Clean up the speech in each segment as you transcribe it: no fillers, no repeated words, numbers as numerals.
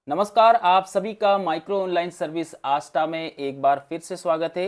नमस्कार, आप सभी का माइक्रो ऑनलाइन सर्विस आस्था में एक बार फिर से स्वागत है।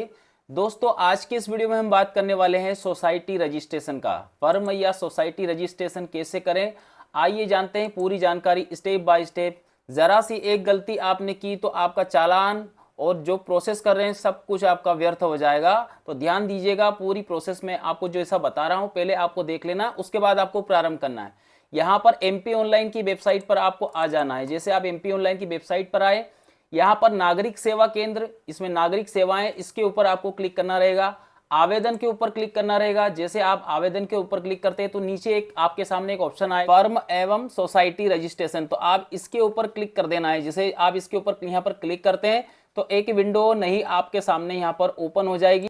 दोस्तों, आज के इस वीडियो में हम बात करने वाले हैं सोसाइटी रजिस्ट्रेशन का। फर्म या सोसाइटी रजिस्ट्रेशन कैसे करें, आइए जानते हैं पूरी जानकारी स्टेप बाय स्टेप। ज़रा सी एक गलती आपने की तो आपका चालान और जो प्रोसेस कर रहे हैं सब कुछ आपका व्यर्थ हो जाएगा। तो ध्यान दीजिएगा, पूरी प्रोसेस में आपको जो ऐसा बता रहा हूँ पहले आपको देख लेना, उसके बाद आपको प्रारंभ करना है। यहाँ पर एमपी ऑनलाइन की वेबसाइट पर आपको आ जाना है। जैसे आप एमपी ऑनलाइन की वेबसाइट पर आए, यहाँ पर नागरिक सेवा केंद्र, इसमें नागरिक सेवाएं, इसके ऊपर आपको क्लिक करना रहेगा। आवेदन के ऊपर क्लिक करना रहेगा। जैसे आप आवेदन के ऊपर क्लिक करते हैं तो नीचे एक आपके सामने एक ऑप्शन आए फर्म एवं सोसाइटी रजिस्ट्रेशन, तो आप इसके ऊपर क्लिक कर देना है। जैसे आप इसके ऊपर यहाँ पर क्लिक करते हैं तो एक विंडो नहीं आपके सामने यहाँ पर ओपन हो जाएगी।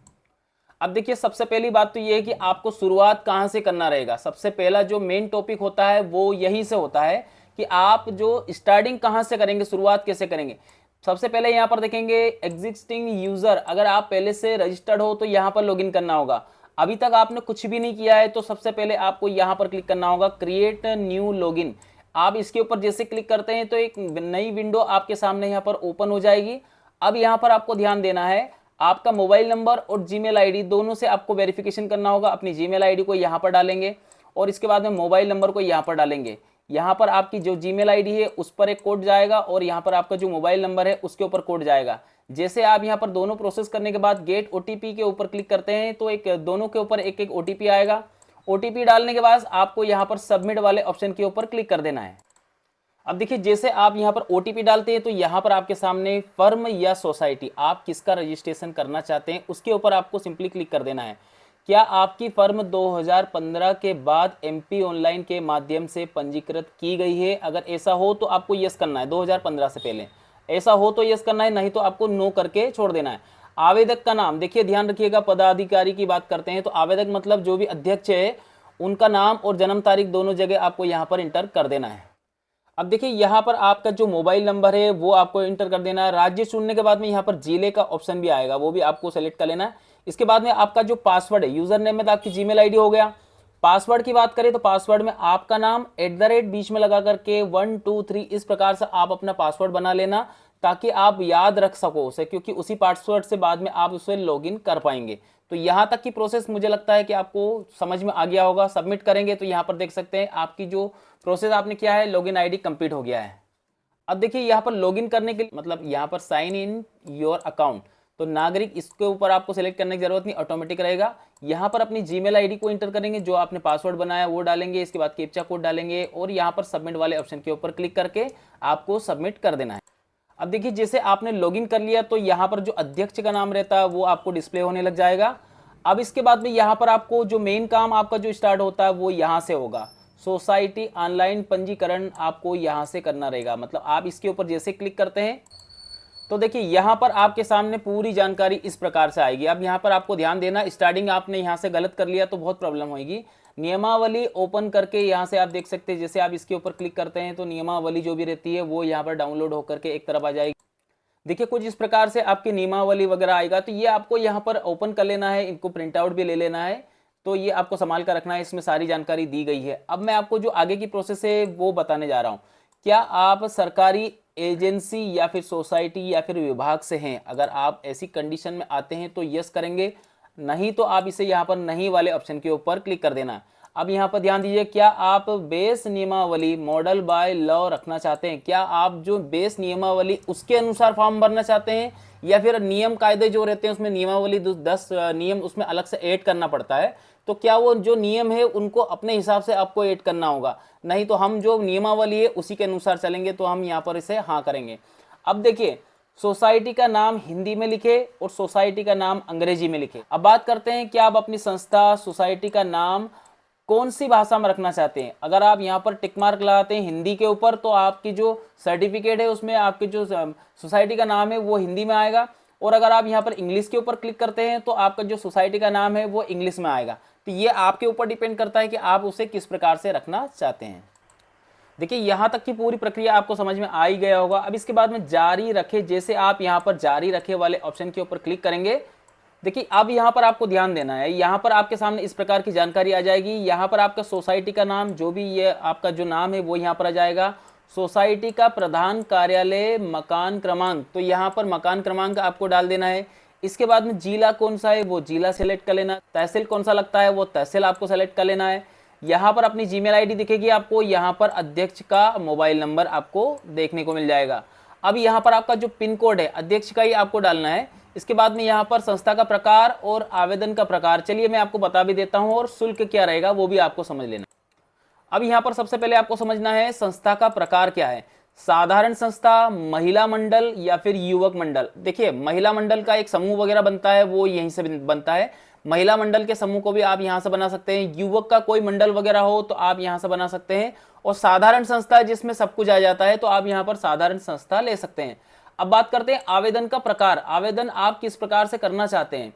अब देखिए, सबसे पहली बात तो ये है कि आपको शुरुआत कहाँ से करना रहेगा। सबसे पहला जो मेन टॉपिक होता है वो यहीं से होता है कि आप जो स्टार्टिंग कहाँ से करेंगे, शुरुआत कैसे करेंगे। सबसे पहले यहाँ पर देखेंगे एग्जिस्टिंग यूजर, अगर आप पहले से रजिस्टर्ड हो तो यहाँ पर लॉगिन करना होगा। अभी तक आपने कुछ भी नहीं किया है तो सबसे पहले आपको यहाँ पर क्लिक करना होगा क्रिएट न्यू लॉगिन। आप इसके ऊपर जैसे क्लिक करते हैं तो एक नई विंडो आपके सामने यहाँ पर ओपन हो जाएगी। अब यहाँ पर आपको ध्यान देना है, आपका मोबाइल नंबर और जीमेल आईडी दोनों से आपको वेरिफिकेशन करना होगा। अपनी जीमेल आईडी को यहाँ पर डालेंगे और इसके बाद में मोबाइल नंबर को यहाँ पर डालेंगे। यहाँ पर आपकी जो जीमेल आईडी है उस पर एक कोड जाएगा और यहाँ पर आपका जो मोबाइल नंबर है उसके ऊपर कोड जाएगा। जैसे आप यहाँ पर दोनों प्रोसेस करने के बाद गेट ओटीपी के ऊपर क्लिक करते हैं तो एक दोनों के ऊपर एक एक ओटीपी आएगा। ओटीपी डालने के बाद आपको यहाँ पर सबमिट वाले ऑप्शन के ऊपर क्लिक कर देना है। अब देखिए, जैसे आप यहाँ पर ओटीपी डालते हैं तो यहाँ पर आपके सामने फर्म या सोसाइटी आप किसका रजिस्ट्रेशन करना चाहते हैं उसके ऊपर आपको सिंपली क्लिक कर देना है। क्या आपकी फर्म 2015 के बाद एमपी ऑनलाइन के माध्यम से पंजीकृत की गई है? अगर ऐसा हो तो आपको यस करना है, 2015 से पहले ऐसा हो तो यस करना है, नहीं तो आपको नो करके छोड़ देना है। आवेदक का नाम, देखिए ध्यान रखिएगा, पदाधिकारी की बात करते हैं तो आवेदक मतलब जो भी अध्यक्ष है उनका नाम और जन्म तारीख दोनों जगह आपको यहाँ पर इंटर कर देना है। अब देखिए, यहाँ पर आपका जो मोबाइल नंबर है वो आपको इंटर कर देना है। राज्य चुनने के बाद में यहाँ पर जिले का ऑप्शन भी आएगा, वो भी आपको सेलेक्ट कर लेना है। इसके बाद में आपका जो पासवर्ड है, यूजर नेम में तो आपकी जीमेल आईडी हो गया। पासवर्ड की बात करें तो पासवर्ड में आपका नाम @ बीच में लगा करके 1 2 3 इस प्रकार से आप अपना पासवर्ड बना लेना, ताकि आप याद रख सको उसे, क्योंकि उसी पासवर्ड से बाद में आप उसे लॉगिन कर पाएंगे। तो यहाँ तक की प्रोसेस मुझे लगता है कि आपको समझ में आ गया होगा। सबमिट करेंगे तो यहाँ पर देख सकते हैं आपकी जो प्रोसेस आपने किया है, लॉगिन आईडी कंप्लीट हो गया है। अब देखिए, यहाँ पर लॉगिन करने के लिए मतलब यहाँ पर साइन इन योर अकाउंट, तो नागरिक इसके ऊपर आपको सेलेक्ट करने की जरूरत नहीं, ऑटोमेटिक रहेगा। यहाँ पर अपनी जीमेल आईडी को इंटर करेंगे, जो आपने पासवर्ड बनाया वो डालेंगे, इसके बाद कैप्चा कोड डालेंगे और यहाँ पर सबमिट वाले ऑप्शन के ऊपर क्लिक करके आपको सबमिट कर देना है। अब देखिए, जैसे आपने लॉगिन कर लिया तो यहाँ पर जो अध्यक्ष का नाम रहता है वो आपको डिस्प्ले होने लग जाएगा। अब इसके बाद में यहाँ पर आपको जो मेन काम आपका जो स्टार्ट होता है वो यहाँ से होगा। सोसाइटी ऑनलाइन पंजीकरण आपको यहाँ से करना रहेगा। मतलब आप इसके ऊपर जैसे क्लिक करते हैं तो देखिए यहाँ पर आपके सामने पूरी जानकारी इस प्रकार से आएगी। अब यहाँ पर आपको ध्यान देना, स्टार्टिंग आपने यहाँ से गलत कर लिया तो बहुत प्रॉब्लम होगी। नियमावली ओपन करके यहाँ से आप देख सकते हैं, जैसे आप इसके ऊपर क्लिक करते हैं तो नियमावली जो भी रहती है वो यहाँ पर डाउनलोड होकर के एक तरफ आ जाएगी। देखिए, कुछ इस प्रकार से आपकी नियमावली वगैरह आएगा, तो ये आपको यहाँ पर ओपन कर लेना है, इनको प्रिंट आउट भी ले लेना है। तो ये आपको संभाल कर रखना है, इसमें सारी जानकारी दी गई है। अब मैं आपको जो आगे की प्रोसेस है वो बताने जा रहा हूँ। क्या आप सरकारी एजेंसी या फिर सोसाइटी या फिर विभाग से हैं? अगर आप ऐसी कंडीशन में आते हैं तो यस करेंगे, नहीं तो आप इसे यहाँ पर नहीं वाले ऑप्शन के ऊपर क्लिक कर देना। अब यहाँ पर ध्यान दीजिए, क्या आप बेस नियमावली मॉडल बाय लॉ रखना चाहते हैं? क्या आप जो बेस नियमावली उसके अनुसार फॉर्म भरना चाहते हैं, या फिर नियम कायदे जो रहते हैं उसमें नियमावली 10 नियम उसमें अलग से ऐड करना पड़ता है, तो क्या वो जो नियम है उनको अपने हिसाब से आपको ऐड करना होगा? नहीं तो हम जो नियमावली है उसी के अनुसार चलेंगे, तो हम यहाँ पर इसे हाँ करेंगे। अब देखिए, सोसाइटी का नाम हिंदी में लिखे और सोसाइटी का नाम अंग्रेजी में लिखे। अब बात करते हैं कि आप अपनी संस्था सोसाइटी का नाम कौन सी भाषा में रखना चाहते हैं। अगर आप यहाँ पर टिक मार्क लगाते हैं हिंदी के ऊपर तो आपकी जो सर्टिफिकेट है उसमें आपकी जो सोसाइटी का नाम है वो हिंदी में आएगा, और अगर आप यहाँ पर इंग्लिश के ऊपर क्लिक करते हैं तो आपका जो सोसाइटी का नाम है वो इंग्लिश में आएगा। तो ये आपके ऊपर डिपेंड करता है कि आप उसे किस प्रकार से रखना चाहते हैं। देखिए, यहाँ तक की पूरी प्रक्रिया आपको समझ में आ ही गया होगा। अब इसके बाद में जारी रखे, जैसे आप यहाँ पर जारी रखे वाले ऑप्शन के ऊपर क्लिक करेंगे, देखिए अब यहाँ पर आपको ध्यान देना है। यहाँ पर आपके सामने इस प्रकार की जानकारी आ जाएगी। यहाँ पर आपका सोसाइटी का नाम, जो भी ये आपका जो नाम है वो यहाँ पर आ जाएगा। सोसाइटी का प्रधान कार्यालय, मकान क्रमांक, तो यहाँ पर मकान क्रमांक आपको डाल देना है। इसके बाद में जिला कौन सा है वो जिला सेलेक्ट कर लेना, तहसील कौन सा लगता है वो तहसील आपको सेलेक्ट कर लेना है। यहाँ पर अपनी जीमेल आईडी दिखेगी आपको, यहाँ पर अध्यक्ष का मोबाइल नंबर आपको देखने को मिल जाएगा। अब यहाँ पर आपका जो पिन कोड है अध्यक्ष का ही आपको डालना है। इसके बाद में यहाँ पर संस्था का प्रकार और आवेदन का प्रकार, चलिए मैं आपको बता भी देता हूँ, और शुल्क क्या रहेगा वो भी आपको समझ लेना। अब यहाँ पर सबसे पहले आपको समझना है संस्था का प्रकार क्या है, साधारण संस्था, महिला मंडल या फिर युवक मंडल। देखिए महिला मंडल का एक समूह वगैरह बनता है वो यहीं से बनता है, महिला मंडल के समूह को भी आप यहाँ से बना सकते हैं, युवक का कोई मंडल वगैरह हो तो आप यहाँ से बना सकते हैं, और साधारण संस्था जिसमें सब कुछ आ जाता है तो आप यहाँ पर साधारण संस्था ले सकते हैं। अब बात करते हैं आवेदन का प्रकार, आवेदन आप किस प्रकार से करना चाहते हैं,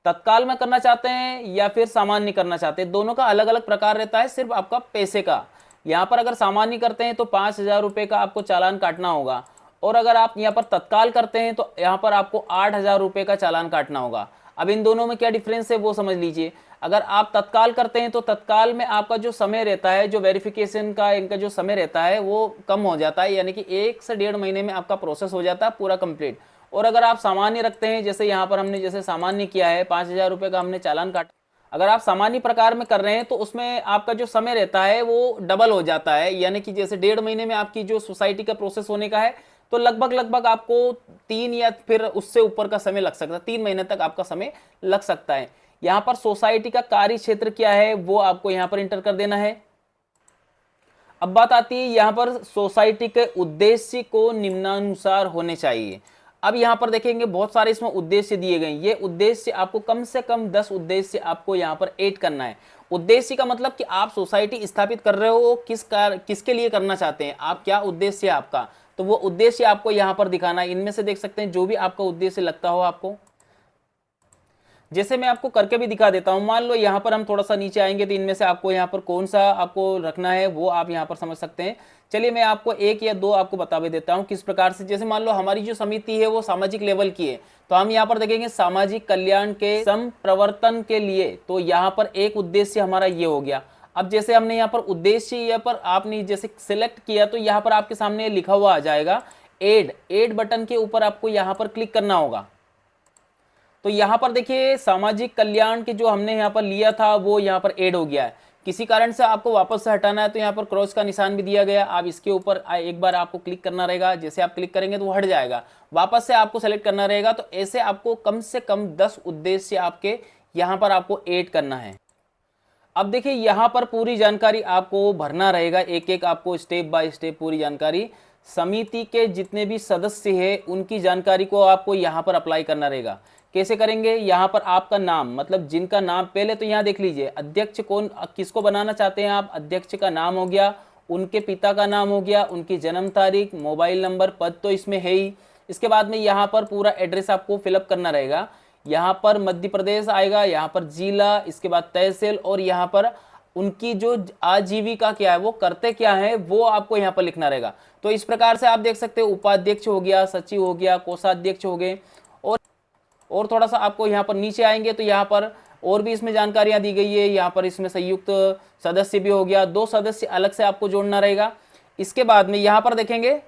तत्काल में करना चाहते हैं या फिर सामान्य करना चाहते हैं, दोनों का अलग अलग प्रकार रहता है, सिर्फ आपका पैसे का। यहाँ पर अगर सामान्य करते हैं तो 5,000 रुपये का आपको चालान काटना होगा, और अगर आप यहाँ पर तत्काल करते हैं तो यहाँ पर आपको 8,000 रुपये का चालान काटना होगा। अब इन दोनों में क्या डिफरेंस है वो समझ लीजिए। अगर आप तत्काल करते हैं तो तत्काल में आपका जो समय रहता है, जो वेरिफिकेशन का इनका जो समय रहता है वो कम हो जाता है, यानी कि 1 से 1.5 महीने में आपका प्रोसेस हो जाता है पूरा कंप्लीट। और अगर आप सामान्य रखते हैं, जैसे यहाँ पर हमने जैसे सामान्य किया है, 5,000 रुपये का हमने चालान काटा, अगर आप सामान्य प्रकार में कर रहे हैं तो उसमें आपका जो समय रहता है वो डबल हो जाता है, यानी कि जैसे 1.5 महीने में आपकी जो सोसाइटी का प्रोसेस होने का है तो लगभग आपको 3 या फिर उससे ऊपर का समय लग सकता है, 3 महीने तक आपका समय लग सकता है। यहाँ पर सोसाइटी का कार्य क्षेत्र क्या है वो आपको यहाँ पर इंटर कर देना है। अब बात आती है यहाँ पर सोसाइटी के उद्देश्य को निम्नानुसार होने चाहिए। अब यहाँ पर देखेंगे बहुत सारे इसमें उद्देश्य दिए गए, ये उद्देश्य आपको कम से कम 10 उद्देश्य आपको यहाँ पर ऐड करना है। उद्देश्य का मतलब कि आप सोसाइटी स्थापित कर रहे हो, किसके लिए करना चाहते हैं आप, क्या उद्देश्य है आपका, तो वो उद्देश्य आपको यहाँ पर दिखाना है। इनमें से देख सकते हैं जो भी आपका उद्देश्य लगता हो आपको, जैसे मैं आपको करके भी दिखा देता हूं। मान लो यहाँ पर हम थोड़ा सा नीचे आएंगे तो इनमें से आपको यहाँ पर कौन सा आपको रखना है वो आप यहाँ पर समझ सकते हैं। चलिए मैं आपको 1 या 2 आपको बता भी देता हूँ किस प्रकार से। जैसे मान लो हमारी जो समिति है वो सामाजिक लेवल की है, तो हम यहाँ पर देखेंगे सामाजिक कल्याण के संप्रवर्तन के लिए, तो यहाँ पर एक उद्देश्य हमारा ये हो गया। अब जैसे हमने यहाँ पर उद्देश्य यहाँ पर आपने जैसे सिलेक्ट किया तो यहाँ पर आपके सामने लिखा हुआ आ जाएगा एड बटन के ऊपर आपको यहाँ पर क्लिक करना होगा। तो यहाँ पर देखिए सामाजिक कल्याण के जो हमने यहाँ पर लिया था वो यहाँ पर ऐड हो गया है। किसी कारण से आपको वापस से हटाना है तो यहाँ पर क्रॉस का निशान भी दिया गया, आप इसके ऊपर एक बार आपको क्लिक करना रहेगा। जैसे आप क्लिक करेंगे तो वो हट जाएगा, वापस से आपको सेलेक्ट करना रहेगा। तो ऐसे आपको कम से कम 10 उद्देश्य आपके यहाँ पर आपको ऐड करना है। अब देखिए यहाँ पर पूरी जानकारी आपको भरना रहेगा, एक एक आपको स्टेप बाय स्टेप पूरी जानकारी। समिति के जितने भी सदस्य हैं उनकी जानकारी को आपको यहाँ पर अप्लाई करना रहेगा। कैसे करेंगे, यहाँ पर आपका नाम, मतलब जिनका नाम, पहले तो यहाँ देख लीजिए अध्यक्ष कौन, किसको बनाना चाहते हैं आप, अध्यक्ष का नाम हो गया, उनके पिता का नाम हो गया, उनकी जन्म तारीख, मोबाइल नंबर, पद तो इसमें है ही। इसके बाद में यहाँ पर पूरा एड्रेस आपको फिलअप करना रहेगा। यहाँ पर मध्य प्रदेश आएगा, यहाँ पर जिला, इसके बाद तहसील, और यहाँ पर उनकी जो आजीविका क्या है, वो करते क्या है, वो आपको यहाँ पर लिखना रहेगा। तो इस प्रकार से आप देख सकते हो उपाध्यक्ष हो गया, सचिव हो गया, कोषाध्यक्ष हो गए। और थोड़ा सा आपको यहाँ पर नीचे आएंगे तो यहाँ पर और भी इसमें जानकारियाँ दी गई है। यहाँ पर इसमें संयुक्त सदस्य भी हो गया, 2 सदस्य अलग से आपको जोड़ना रहेगा। इसके बाद में यहाँ पर देखेंगे,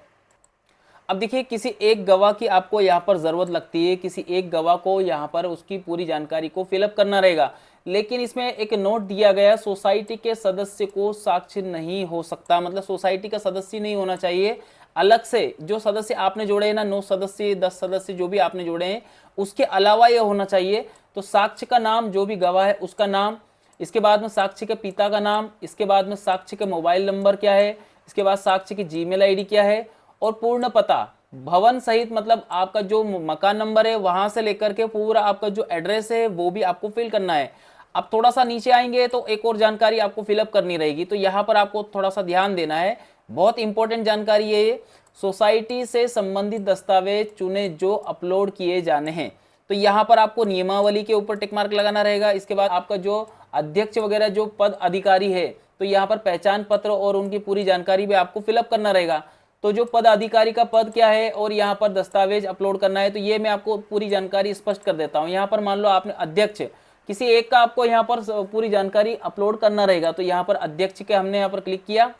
अब देखिए किसी एक गवाह की आपको यहाँ पर ज़रूरत लगती है, किसी एक गवाह को यहाँ पर उसकी पूरी जानकारी को फिलअप करना रहेगा। लेकिन इसमें एक नोट दिया गया, सोसाइटी के सदस्य को साक्ष्य नहीं हो सकता, मतलब सोसाइटी का सदस्य नहीं होना चाहिए। अलग से जो सदस्य आपने जोड़े हैं ना, 9 सदस्य 10 सदस्य जो भी आपने जोड़े हैं, उसके अलावा यह होना चाहिए। तो साक्ष्य का नाम, जो भी गवाह है उसका नाम, इसके बाद में साक्ष्य के पिता का नाम, इसके बाद में साक्ष्य के मोबाइल नंबर क्या है, इसके बाद साक्ष्य की जीमेल आईडी क्या है, और पूर्ण पता भवन सहित, मतलब आपका जो मकान नंबर है वहां से लेकर के पूरा आपका जो एड्रेस है वो भी आपको फिल करना है। अब थोड़ा सा नीचे आएंगे तो एक और जानकारी आपको फिलअप करनी रहेगी, तो यहाँ पर आपको थोड़ा सा ध्यान देना है, बहुत इंपॉर्टेंट जानकारी है ये। सोसाइटी से संबंधित दस्तावेज चुने जो अपलोड किए जाने हैं, तो यहाँ पर आपको नियमावली के ऊपर टिक मार्क लगाना रहेगा। इसके बाद आपका जो अध्यक्ष वगैरह जो पद अधिकारी है, तो यहाँ पर पहचान पत्र और उनकी पूरी जानकारी भी आपको फिलअप करना रहेगा। तो जो पद अधिकारी का पद क्या है और यहाँ पर दस्तावेज अपलोड करना है, तो ये मैं आपको पूरी जानकारी स्पष्ट कर देता हूँ। यहाँ पर मान लो आपने अध्यक्ष, किसी एक का आपको यहाँ पर पूरी जानकारी अपलोड करना रहेगा, तो यहाँ पर अध्यक्ष के हमने यहाँ पर क्लिक किया।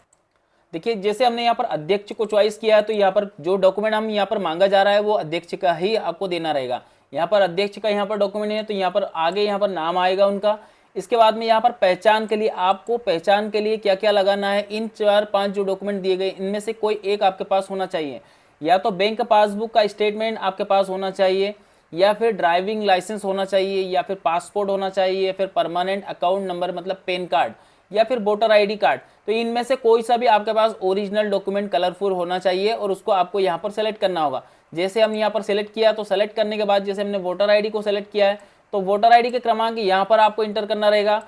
देखिए जैसे हमने यहाँ पर अध्यक्ष को चॉइस किया है, तो यहाँ पर जो डॉक्यूमेंट हम यहाँ पर मांगा जा रहा है वो अध्यक्ष का ही आपको देना रहेगा। यहाँ पर अध्यक्ष का यहाँ पर डॉक्यूमेंट है, तो यहाँ पर आगे यहाँ पर नाम आएगा उनका। इसके बाद में यहाँ पर पहचान के लिए आपको पहचान के लिए क्या क्या लगाना है, इन 4-5 जो डॉक्यूमेंट दिए गए इनमें से कोई एक आपके पास होना चाहिए। या तो बैंक पासबुक का स्टेटमेंट आपके पास होना चाहिए, या फिर ड्राइविंग लाइसेंस होना चाहिए, या फिर पासपोर्ट होना चाहिए, फिर परमानेंट अकाउंट नंबर मतलब पैन कार्ड, या फिर वोटर आईडी कार्ड। तो इनमें से कोई सा भी आपके पास ओरिजिनल डॉक्यूमेंट कलरफुल होना चाहिए और उसको आपको यहाँ पर सेलेक्ट करना होगा। जैसे हम यहाँ पर सेलेक्ट किया, तो सेलेक्ट करने के बाद जैसे हमने वोटर आईडी को सेलेक्ट किया है, तो वोटर आईडी के क्रमांक यहाँ पर आपको इंटर करना रहेगा।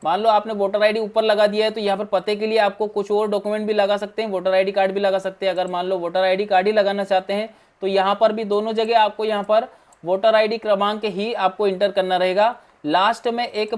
मान लो आपने वोटर आईडी ऊपर लगा दिया है, तो यहाँ पर पते के लिए आपको कुछ और डॉक्यूमेंट भी लगा सकते हैं, वोटर आईडी कार्ड भी लगा सकते हैं। अगर मान लो वोटर आईडी कार्ड ही लगाना चाहते हैं, तो यहाँ पर भी दोनों जगह आपको यहाँ पर वोटर आईडी क्रमांक ही आपको इंटर करना रहेगा। लास्ट में एक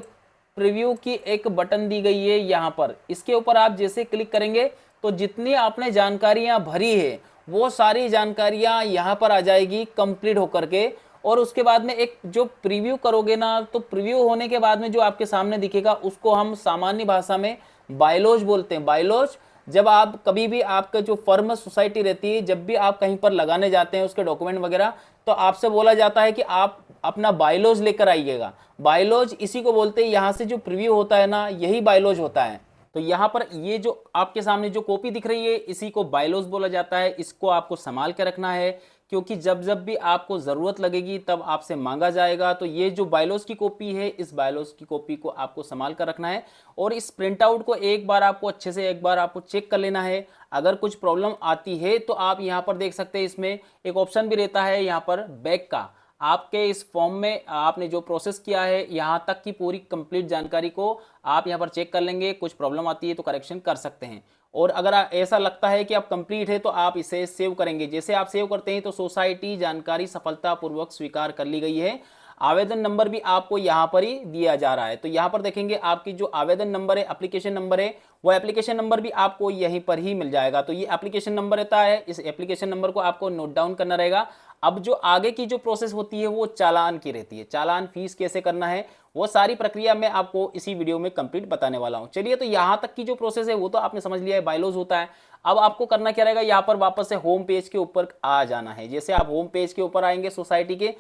प्रीव्यू की एक बटन दी गई है यहाँ पर, इसके ऊपर आप जैसे क्लिक करेंगे तो जितनी आपने जानकारियां भरी है वो सारी जानकारियां यहाँ पर आ जाएगी कंप्लीट होकर के। और उसके बाद में एक जो प्रीव्यू करोगे ना, तो प्रीव्यू होने के बाद में जो आपके सामने दिखेगा उसको हम सामान्य भाषा में बायलॉज बोलते हैं। बायलॉज जब आप कभी भी आपका जो फर्म सोसाइटी रहती है, जब भी आप कहीं पर लगाने जाते हैं उसके डॉक्यूमेंट वगैरह, तो आपसे बोला जाता है कि आप अपना बायलॉज लेकर आइएगा। बायलॉज इसी को बोलते हैं, यहाँ से जो प्रीव्यू होता है ना यही बायलॉज होता है। तो यहाँ पर ये जो आपके सामने जो कॉपी दिख रही है इसी को बायलॉज बोला जाता है। इसको आपको संभाल के रखना है, क्योंकि जब जब भी आपको ज़रूरत लगेगी तब आपसे मांगा जाएगा। तो ये जो बायलॉज की कॉपी है, इस बायलॉज की कॉपी को आपको संभाल कर रखना है और इस प्रिंट आउट को एक बार आपको अच्छे से एक बार आपको चेक कर लेना है। अगर कुछ प्रॉब्लम आती है तो आप यहाँ पर देख सकते हैं, इसमें एक ऑप्शन भी रहता है यहाँ पर बैक का। आपके इस फॉर्म में आपने जो प्रोसेस किया है यहाँ तक की पूरी कंप्लीट जानकारी को आप यहाँ पर चेक कर लेंगे। कुछ प्रॉब्लम आती है तो करेक्शन कर सकते हैं। और अगर ऐसा लगता है कि आप कंप्लीट है तो आप इसे सेव करेंगे। जैसे आप सेव करते हैं तो सोसाइटी जानकारी सफलतापूर्वक स्वीकार कर ली गई है। आवेदन नंबर भी आपको यहाँ पर ही दिया जा रहा है। तो यहाँ पर देखेंगे आपकी जो आवेदन नंबर है, एप्लीकेशन नंबर है, वो एप्लीकेशन नंबर भी आपको यहीं पर ही मिल जाएगा। तो ये एप्लीकेशन नंबर रहता है, इस एप्लीकेशन नंबर को आपको नोट डाउन करना रहेगा। अब जो आगे की जो प्रोसेस होती है वो चालान की रहती है। चालान फीस कैसे करना है वो सारी प्रक्रिया मैं आपको इसी वीडियो में कंप्लीट बताने वाला हूं। चलिए, तो यहाँ तक की जो प्रोसेस है वो तो आपने समझ लिया है, बायलॉज होता है। अब आपको करना क्या रहेगा, यहाँ पर वापस से होम पेज के ऊपर आ जाना है। जैसे आप होम पेज के ऊपर आएंगे सोसाइटी के,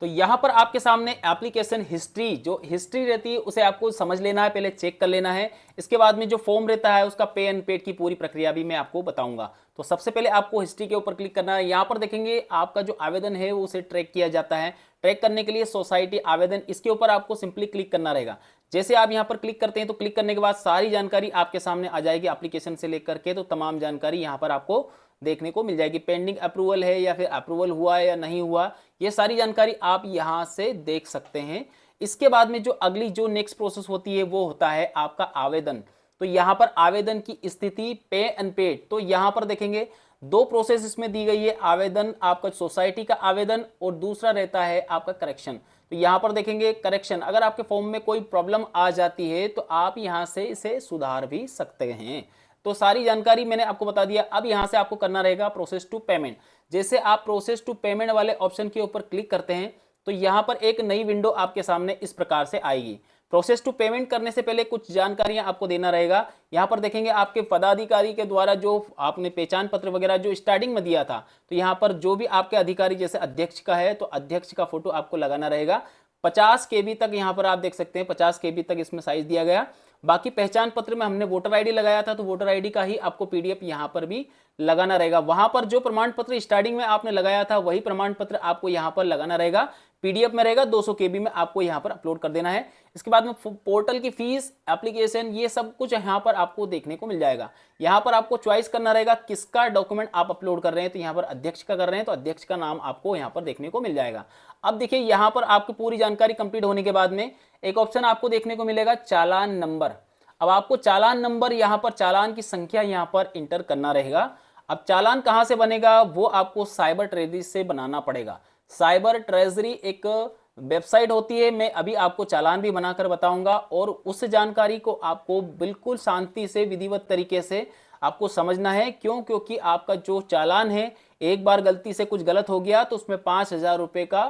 तो यहाँ पर आपके सामने एप्लीकेशन हिस्ट्री, जो हिस्ट्री रहती है उसे आपको समझ लेना है, पहले चेक कर लेना है। इसके बाद में जो फॉर्म रहता है उसका पे एंड पेड की पूरी प्रक्रिया भी मैं आपको बताऊंगा। तो सबसे पहले आपको हिस्ट्री के ऊपर क्लिक करना है। यहाँ पर देखेंगे आपका जो आवेदन है उसे ट्रैक किया जाता है। ट्रैक करने के लिए सोसाइटी आवेदन, इसके ऊपर आपको सिंपली क्लिक करना रहेगा। जैसे आप यहाँ पर क्लिक करते हैं तो क्लिक करने के बाद सारी जानकारी आपके सामने आ जाएगी, एप्लीकेशन से लेकर के तो तमाम जानकारी यहाँ पर आपको देखने को मिल जाएगी। पेंडिंग अप्रूवल है या फिर अप्रूवल हुआ है या नहीं हुआ, ये सारी जानकारी आप यहाँ से देख सकते हैं। इसके बाद में जो अगली जो नेक्स्ट प्रोसेस होती है वो होता है आपका आवेदन। तो यहाँ पर आवेदन की स्थिति, पे अनपेड, तो यहाँ पर देखेंगे दो प्रोसेस इसमें दी गई है। आवेदन आपका सोसाइटी का आवेदन और दूसरा रहता है आपका करेक्शन। तो यहाँ पर देखेंगे करेक्शन, अगर आपके फॉर्म में कोई प्रॉब्लम आ जाती है तो आप यहाँ से इसे सुधार भी सकते हैं। तो सारी जानकारी मैंने आपको बता दिया। अब यहाँ से आपको करना रहेगा प्रोसेस टू पेमेंट। जैसे आप प्रोसेस टू पेमेंट वाले ऑप्शन के ऊपर क्लिक करते हैं तो यहाँ पर एक नई विंडो आपके सामने इस प्रकार से आएगी। प्रोसेस टू पेमेंट करने से पहले कुछ जानकारियां आपको देना रहेगा। यहाँ पर देखेंगे आपके पदाधिकारी के द्वारा जो आपने पहचान पत्र वगैरह जो स्टार्टिंग में दिया था, तो यहाँ पर जो भी आपके अधिकारी, जैसे अध्यक्ष का है तो अध्यक्ष का फोटो आपको लगाना रहेगा। 50 KB तक यहाँ पर आप देख सकते हैं, 50 KB तक इसमें साइज दिया गया। बाकी पहचान पत्र में हमने वोटर आईडी लगाया था तो वोटर आईडी का ही आपको पीडीएफ यहाँ पर भी लगाना रहेगा। वहां पर जो प्रमाण पत्र स्टार्टिंग में आपने लगाया था वही प्रमाण पत्र आपको यहाँ पर लगाना रहेगा। पीडीएफ में रहेगा, 200 KB में आपको यहाँ पर अपलोड कर देना है। इसके बाद में पोर्टल की फीस, एप्लीकेशन, ये सब कुछ यहाँ पर आपको देखने को मिल जाएगा। यहाँ पर आपको चॉइस करना रहेगा किसका डॉक्यूमेंट आप अपलोड कर रहे हैं। तो यहाँ पर अध्यक्ष का कर रहे हैं तो अध्यक्ष का नाम आपको यहाँ पर देखने को मिल जाएगा। अब देखिए यहाँ पर आपकी पूरी जानकारी कंप्लीट होने के बाद में एक ऑप्शन आपको देखने को मिलेगा चालान नंबर। अब आपको चालान नंबर, यहाँ पर चालान की संख्या यहाँ पर इंटर करना रहेगा। अब चालान कहाँ से बनेगा वो आपको साइबर ट्रेजरी से बनाना पड़ेगा। साइबर ट्रेजरी एक वेबसाइट होती है, मैं अभी आपको चालान भी बनाकर बताऊंगा और उस जानकारी को आपको बिल्कुल शांति से, विधिवत तरीके से आपको समझना है। क्यों? क्योंकि आपका जो चालान है, एक बार गलती से कुछ गलत हो गया तो उसमें 5000 रुपये का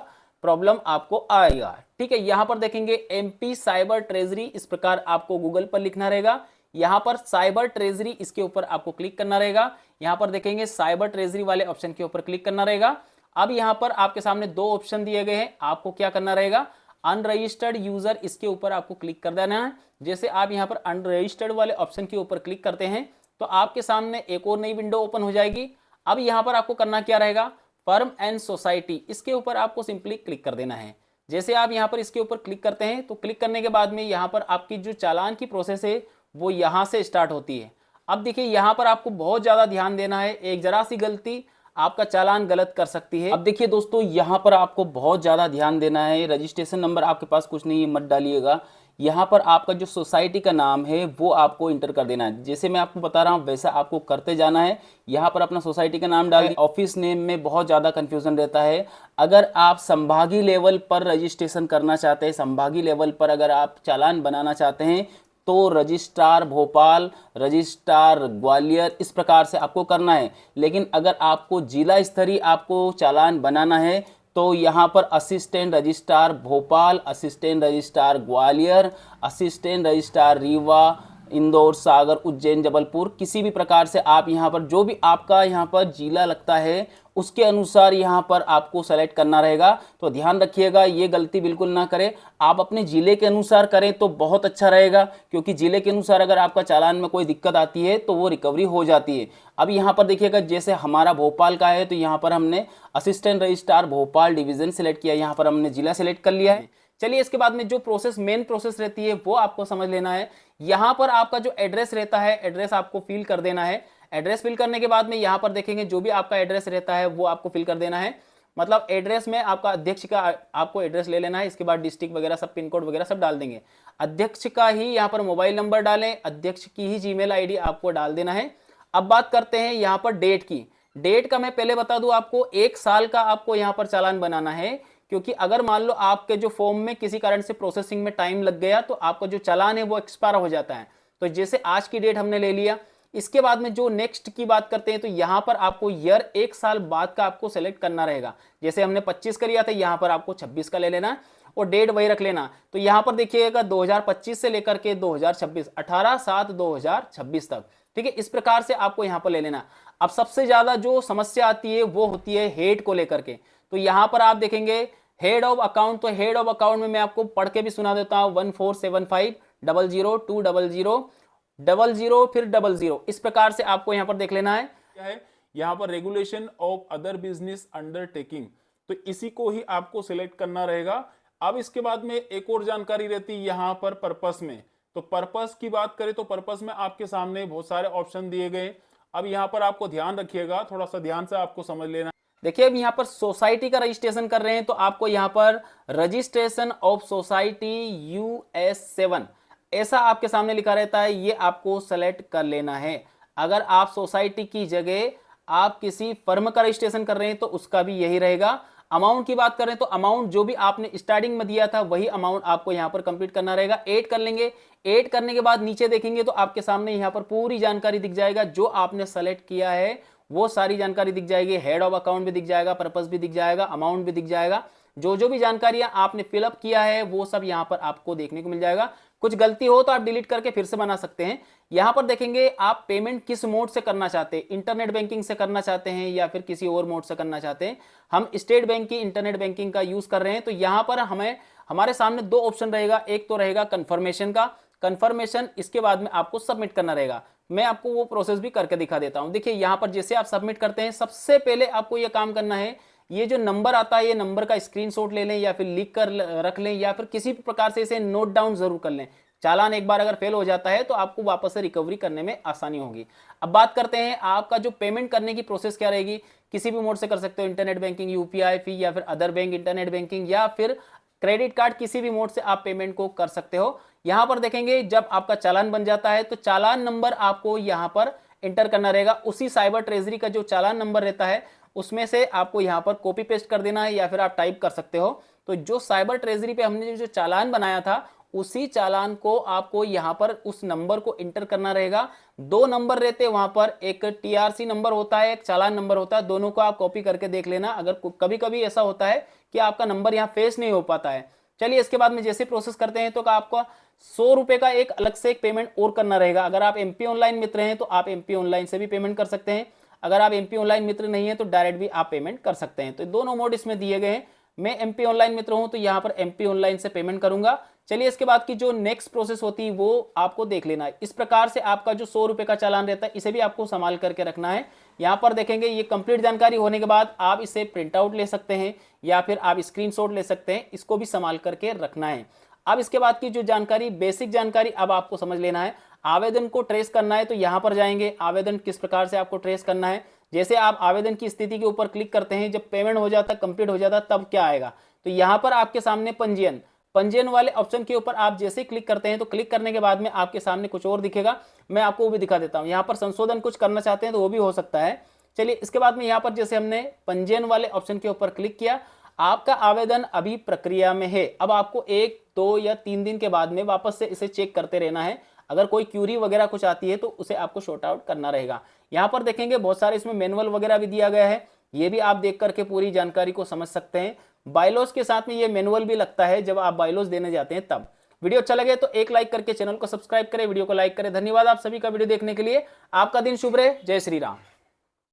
प्रॉब्लम आपको आएगा। ठीक है, यहां पर देखेंगे MP साइबर ट्रेजरी, इस प्रकार आपको गूगल पर लिखना रहेगा यहाँ पर साइबर ट्रेजरी, इसके ऊपर आपको क्लिक करना रहेगा। यहाँ पर देखेंगे साइबर ट्रेजरी वाले ऑप्शन के ऊपर क्लिक करना रहेगा। अब यहाँ पर आपके सामने दो ऑप्शन दिए गए हैं, आपको क्या करना रहेगा, अनरजिस्टर्ड यूजर, इसके ऊपर आपको क्लिक कर देना है। जैसे आप यहाँ पर अनरजिस्टर्ड वाले ऑप्शन के ऊपर क्लिक करते हैं तो आपके सामने एक और नई विंडो ओपन हो जाएगी। अब यहाँ पर आपको करना क्या रहेगा, फर्म एंड सोसाइटी, इसके ऊपर आपको सिंपली क्लिक कर देना है। जैसे आप यहाँ पर इसके ऊपर क्लिक करते हैं तो क्लिक करने के बाद में यहाँ पर आपकी जो चालान की प्रोसेस है वो यहाँ से स्टार्ट होती है। अब देखिए यहाँ पर आपको बहुत ज़्यादा ध्यान देना है, एक जरा सी गलती आपका चालान गलत कर सकती है। अब देखिए दोस्तों, यहाँ पर आपको बहुत ज़्यादा ध्यान देना है। रजिस्ट्रेशन नंबर आपके पास कुछ नहीं है, मत डालिएगा। यहाँ पर आपका जो सोसाइटी का नाम है वो आपको इंटर कर देना है। जैसे मैं आपको बता रहा हूँ वैसा आपको करते जाना है। यहाँ पर अपना सोसाइटी का नाम डालिए। ऑफिस नेम में बहुत ज़्यादा कन्फ्यूजन रहता है। अगर आप संभागीय लेवल पर रजिस्ट्रेशन करना चाहते हैं, संभागीय लेवल पर अगर आप चालान बनाना चाहते हैं तो रजिस्ट्रार भोपाल, रजिस्ट्रार ग्वालियर, इस प्रकार से आपको करना है। लेकिन अगर आपको जिला स्तरीय आपको चालान बनाना है तो यहाँ पर assistant registrar Bhopal, assistant registrar Gwalior, assistant registrar Rewa, Indore, Sagar, Ujjain, Jabalpur, किसी भी प्रकार से आप यहाँ पर जो भी आपका यहाँ पर जिला लगता है उसके अनुसार यहाँ पर आपको सेलेक्ट करना रहेगा। तो ध्यान रखिएगा, ये गलती बिल्कुल ना करें। आप अपने जिले के अनुसार करें तो बहुत अच्छा रहेगा, क्योंकि जिले के अनुसार अगर आपका चालान में कोई दिक्कत आती है तो वो रिकवरी हो जाती है। अब यहाँ पर देखिएगा, जैसे हमारा भोपाल का है तो यहाँ पर हमने assistant registrar Bhopal division select किया, यहाँ पर हमने जिला सेलेक्ट कर लिया है। चलिए इसके बाद में जो प्रोसेस, मेन प्रोसेस रहती है वो आपको समझ लेना है। यहाँ पर आपका जो एड्रेस रहता है, एड्रेस आपको फिल कर देना है। एड्रेस फिल करने के बाद में यहाँ पर देखेंगे जो भी आपका एड्रेस रहता है वो आपको फिल कर देना है। मतलब एड्रेस में आपका अध्यक्ष का आपको एड्रेस ले लेना है, इसके बाद डिस्ट्रिक्ट वगैरह सब, पिन कोड वगैरह सब डाल देंगे। अध्यक्ष का ही यहाँ पर मोबाइल नंबर डालें, अध्यक्ष की ही जीमेल आईडी आपको डाल देना है। अब बात करते हैं यहाँ पर डेट की। डेट का मैं पहले बता दूं आपको, 1 साल का आपको यहाँ पर चालान बनाना है, क्योंकि अगर मान लो आपके जो फॉर्म में किसी कारण से प्रोसेसिंग में टाइम लग गया तो आपका जो चालान है वो एक्सपायर हो जाता है। तो जैसे आज की डेट हमने ले लिया, इसके बाद में जो नेक्स्ट की बात करते हैं तो यहाँ पर आपको ईयर 1 साल बाद का आपको सेलेक्ट करना रहेगा। जैसे हमने 25 का लिया था, यहाँ पर आपको 26 का ले लेना और डेट वही रख लेना। तो यहाँ पर देखिएगा 2025 से लेकर के 2026, 18/7/2026 तक, ठीक है। इस प्रकार से आपको यहाँ पर ले लेना। अब सबसे ज्यादा जो समस्या आती है वो होती है हेड को लेकर के। तो यहाँ पर आप देखेंगे हेड ऑफ अकाउंट, तो हेड ऑफ अकाउंट में मैं आपको पढ़ के भी सुना देता हूँ, 147500020000 फिर 00, इस प्रकार से आपको यहाँ पर देख लेना है। क्या है यहाँ पर, regulation of other business undertaking, तो इसी को ही आपको सिलेक्ट करना रहेगा। अब इसके बाद में एक और जानकारी रहती है यहाँ पर पर्पस में। तो पर्पस की बात करें तो पर्पस में आपके सामने बहुत सारे ऑप्शन दिए गए। अब यहाँ पर आपको ध्यान रखिएगा, थोड़ा सा ध्यान से आपको समझ लेना। देखिए अब यहाँ पर सोसाइटी का रजिस्ट्रेशन कर रहे हैं तो आपको यहाँ पर रजिस्ट्रेशन ऑफ सोसाइटी US7 ऐसा आपके सामने लिखा रहता है, ये आपको सेलेक्ट कर लेना है। अगर आप सोसाइटी की जगह आप किसी फर्म का रजिस्ट्रेशन कर रहे हैं तो उसका भी यही रहेगा। अमाउंट की बात करें तो अमाउंट जो भी आपने स्टार्टिंग में दिया था वही अमाउंट आपको यहाँ पर कंप्लीट करना रहेगा। ऐड कर लेंगे। ऐड करने के बाद नीचे देखेंगे तो आपके सामने यहाँ पर पूरी जानकारी दिख जाएगा, जो आपने सेलेक्ट किया है वो सारी जानकारी दिख जाएगी। हेड ऑफ अकाउंट भी दिख जाएगा, पर्पस भी दिख जाएगा, अमाउंट भी दिख जाएगा। जो भी जानकारियां आपने फिलअप किया है वो सब यहाँ पर आपको देखने को मिल जाएगा। कुछ गलती हो तो आप डिलीट करके फिर से बना सकते हैं। यहाँ पर देखेंगे आप पेमेंट किस मोड से करना चाहते हैं, इंटरनेट बैंकिंग से करना चाहते हैं या फिर किसी और मोड से करना चाहते हैं। हम स्टेट बैंक की इंटरनेट बैंकिंग का यूज कर रहे हैं। तो यहाँ पर हमारे सामने 2 ऑप्शन रहेगा। एक तो रहेगा कंफर्मेशन का, कंफर्मेशन, इसके बाद में आपको सबमिट करना रहेगा। मैं आपको वो प्रोसेस भी करके दिखा देता हूं। देखिए यहाँ पर जैसे आप सबमिट करते हैं, सबसे पहले आपको ये काम करना है, ये जो नंबर आता है ये नंबर का स्क्रीनशॉट ले लें या फिर लिख कर रख लें या फिर किसी भी प्रकार से इसे नोट डाउन जरूर कर लें। चालान एक बार अगर फेल हो जाता है तो आपको वापस से रिकवरी करने में आसानी होगी। अब बात करते हैं आपका जो पेमेंट करने की प्रोसेस क्या रहेगी। किसी भी मोड से कर सकते हो, इंटरनेट बैंकिंग, यूपीआई फी या फिर अदर बैंक इंटरनेट बैंकिंग या फिर क्रेडिट कार्ड, किसी भी मोड से आप पेमेंट को कर सकते हो। यहां पर देखेंगे जब आपका चालान बन जाता है तो चालान नंबर आपको यहां पर एंटर करना रहेगा। उसी साइबर ट्रेजरी का जो चालान नंबर रहता है उसमें से आपको यहां पर कॉपी पेस्ट कर देना है या फिर आप टाइप कर सकते हो। तो जो साइबर ट्रेजरी पे हमने जो चालान बनाया था उसी चालान को आपको यहां पर उस नंबर को एंटर करना रहेगा। 2 नंबर रहते हैं वहां पर, एक TRC नंबर होता है, एक चालान नंबर होता है। दोनों को आप कॉपी करके देख लेना। अगर कभी कभी ऐसा होता है कि आपका नंबर यहाँ फेस नहीं हो पाता है चलिए इसके बाद में जैसे प्रोसेस करते हैं तो आपको 100 रुपए का एक अलग से एक पेमेंट और करना रहेगा। अगर आप एमपी ऑनलाइन मित्र हैं तो आप एमपी ऑनलाइन से भी पेमेंट कर सकते हैं, अगर आप एमपी ऑनलाइन मित्र नहीं है तो डायरेक्ट भी आप पेमेंट कर सकते हैं। तो दोनों मोड इसमें दिए गए हैं। मैं एमपी ऑनलाइन मित्र हूं तो यहां पर एमपी ऑनलाइन से पेमेंट करूंगा। चलिए इसके बाद की जो नेक्स्ट प्रोसेस होती है वो आपको देख लेना है। इस प्रकार से आपका जो 100 रुपए का चालान रहता है इसे भी आपको संभाल करके रखना है। यहां पर देखेंगे ये कंप्लीट जानकारी होने के बाद आप इसे प्रिंट आउट ले सकते हैं या फिर आप स्क्रीनशॉट ले सकते हैं, इसको भी संभाल करके रखना है। अब इसके बाद की जो जानकारी, बेसिक जानकारी अब आपको समझ लेना है। आवेदन को ट्रेस करना है तो यहां पर जाएंगे, आवेदन किस प्रकार से आपको ट्रेस करना है। जैसे आप आवेदन की स्थिति के ऊपर क्लिक करते हैं, जब पेमेंट हो जाता, कंप्लीट हो जाता, तब क्या आएगा, तो यहां पर आपके सामने पंजीयन वाले ऑप्शन के ऊपर आप जैसे क्लिक करते हैं तो क्लिक करने के बाद में आपके सामने कुछ और दिखेगा। मैं आपको वो भी दिखा देता हूं। यहां पर संशोधन कुछ करना चाहते हैं तो वो भी हो सकता है। चलिए इसके बाद में यहां पर जैसे हमने पंजीयन वाले ऑप्शन के ऊपर क्लिक किया, आपका आवेदन अभी प्रक्रिया में है। अब आपको 1, 2 या 3 दिन के बाद में वापस से इसे चेक करते रहना है। अगर कोई क्यूरी वगैरह कुछ आती है तो उसे आपको शॉर्ट आउट करना रहेगा। यहां पर देखेंगे बहुत सारे इसमें मैनुअल वगैरह भी दिया गया है, ये भी आप देख करके पूरी जानकारी को समझ सकते हैं। बायलॉज के साथ में ये मैनुअल भी लगता है जब आप बायलॉज देने जाते हैं तब। वीडियो अच्छा लगे तो एक लाइक करके चैनल को सब्सक्राइब करें, वीडियो को लाइक करें। धन्यवाद आप सभी का वीडियो देखने के लिए। आपका दिन शुभ रहे। जय श्री राम।